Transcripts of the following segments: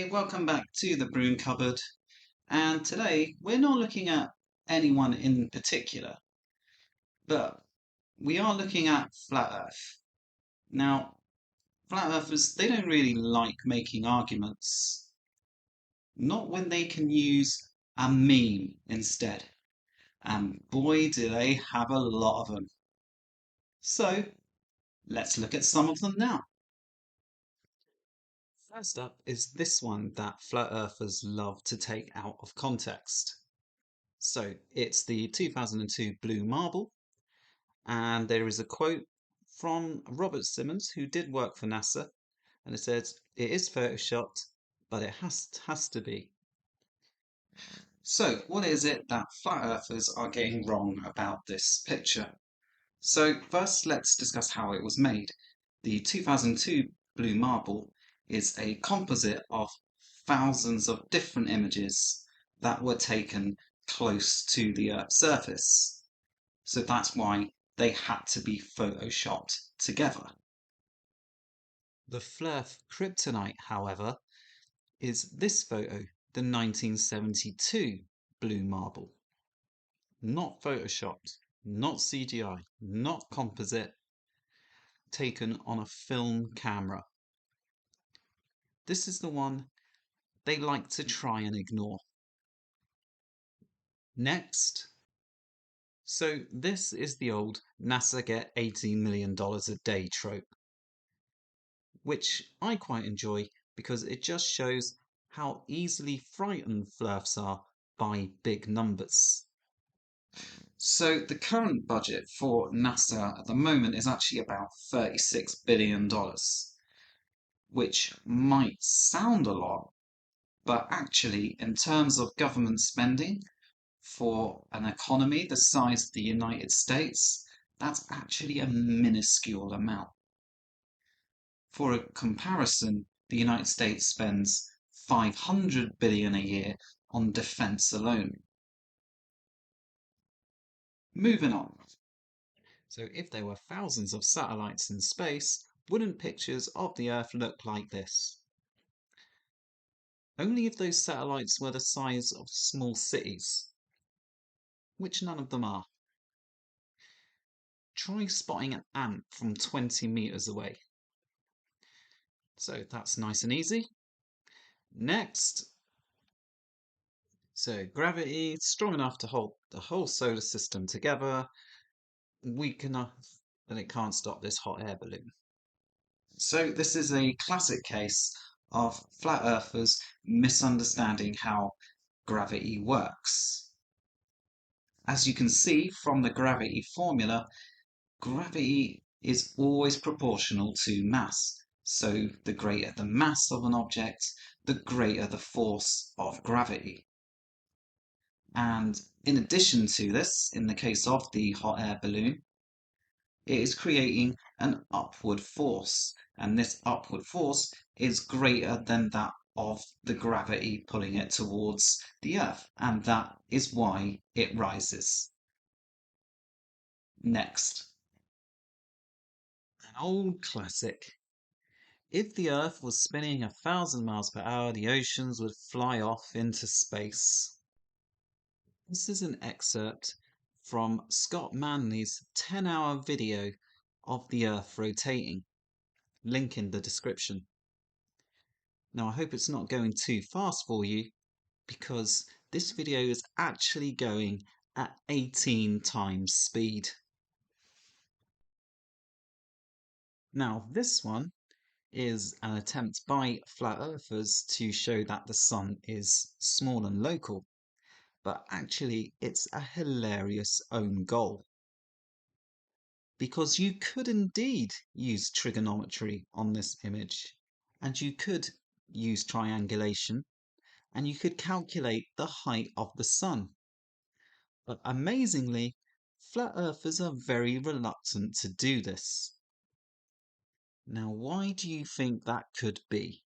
Hey, welcome back to the Broom Cupboard. And today we're not looking at anyone in particular, but we are looking at Flat Earth. Now, Flat Earthers, they don't really like making arguments, not when they can use a meme instead. And boy, do they have a lot of them. So, let's look at some of them now. First up is this one that Flat Earthers love to take out of context. So it's the 2002 Blue Marble, and there is a quote from Robert Simmons, who did work for NASA, and it says, "It is photoshopped, but it has to be." So what is it that flat earthers are getting wrong about this picture? So first, let's discuss how it was made. The 2002 Blue Marble is a composite of thousands of different images that were taken close to the Earth's surface. So that's why they had to be photoshopped together. The Flurf kryptonite, however, is this photo, the 1972 Blue Marble. Not photoshopped, not CGI, not composite, taken on a film camera. This is the one they like to try and ignore. Next. So this is the old NASA get $18 million a day trope, which I quite enjoy because it just shows how easily frightened flurfs are by big numbers. So the current budget for NASA at the moment is actually about $36 billion, which might sound a lot, but actually in terms of government spending for an economy the size of the United States, that's actually a minuscule amount. For a comparison, the United States spends $500 billion a year on defense alone. Moving on. So if there were thousands of satellites in space, wouldn't pictures of the Earth look like this? Only if those satellites were the size of small cities, which none of them are. Try spotting an ant from 20 meters away. So that's nice and easy. Next. So gravity, strong enough to hold the whole solar system together, weak enough that it can't stop this hot air balloon. So this is a classic case of flat earthers misunderstanding how gravity works. As you can see from the gravity formula, gravity is always proportional to mass. So the greater the mass of an object, the greater the force of gravity. And in addition to this, in the case of the hot air balloon, it is creating an upward force, and this upward force is greater than that of the gravity pulling it towards the Earth, and that is why it rises. Next. An old classic. If the Earth was spinning 1,000 miles per hour, the oceans would fly off into space. This is an excerpt from Scott Manley's 10-hour video of the Earth rotating. Link in the description. Now I hope it's not going too fast for you, because this video is actually going at 18 times speed. Now this one is an attempt by flat earthers to show that the sun is small and local, but actually it's a hilarious own goal. Because you could indeed use trigonometry on this image, and you could use triangulation, and you could calculate the height of the sun. But amazingly, flat earthers are very reluctant to do this. Now, why do you think that could be?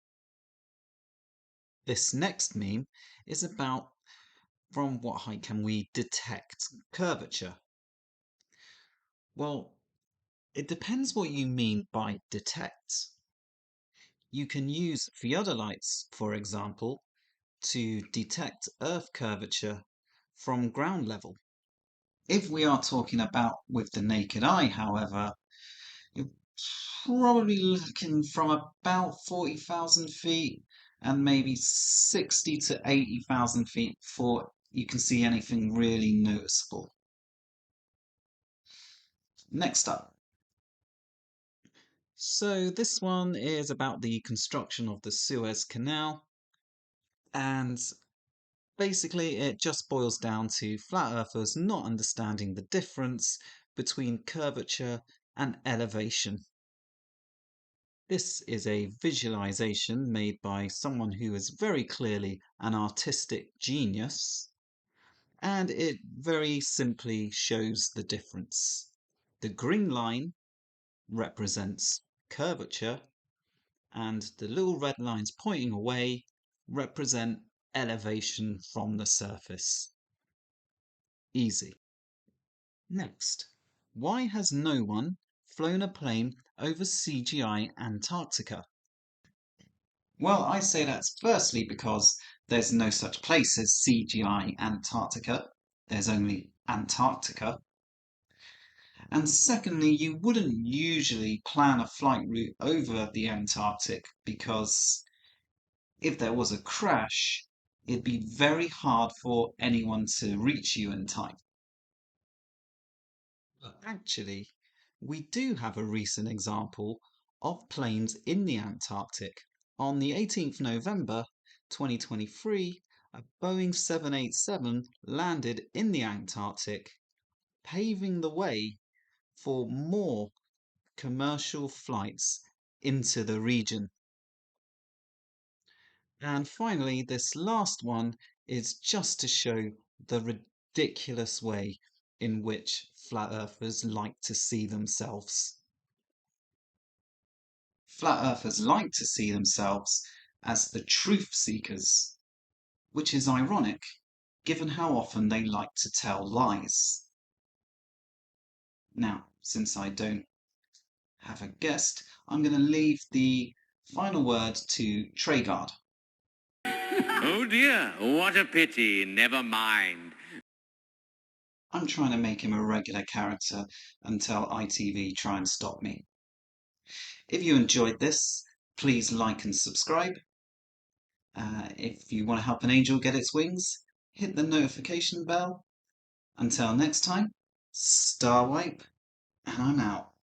This next meme is about from what height can we detect curvature? Well, it depends what you mean by detect. You can use theodolites, for example, to detect Earth curvature from ground level. If we are talking about with the naked eye, however, you're probably looking from about 40,000 feet and maybe 60 to 80,000 feet before you can see anything really noticeable. Next up. So this one is about the construction of the Suez Canal, and basically it just boils down to flat earthers not understanding the difference between curvature and elevation. This is a visualization made by someone who is very clearly an artistic genius, and it very simply shows the difference. The green line represents curvature, and the little red lines pointing away represent elevation from the surface. Easy. Next, why has no one flown a plane over CGI Antarctica? Well, I say that's firstly because there's no such place as CGI Antarctica. There's only Antarctica. And secondly, you wouldn't usually plan a flight route over the Antarctic because if there was a crash, it'd be very hard for anyone to reach you in time. But actually, we do have a recent example of planes in the Antarctic. On the 18th November 2023, a Boeing 787 landed in the Antarctic, paving the way for more commercial flights into the region. And finally, this last one is just to show the ridiculous way in which flat earthers like to see themselves. Flat earthers like to see themselves as the truth seekers, which is ironic given how often they like to tell lies. Now, since I don't have a guest, I'm going to leave the final word to Tregard. Oh dear, what a pity. Never mind. I'm trying to make him a regular character until ITV try and stop me. If you enjoyed this, please like and subscribe. If you want to help an angel get its wings, hit the notification bell. Until next time, Star Wipe, and I'm out.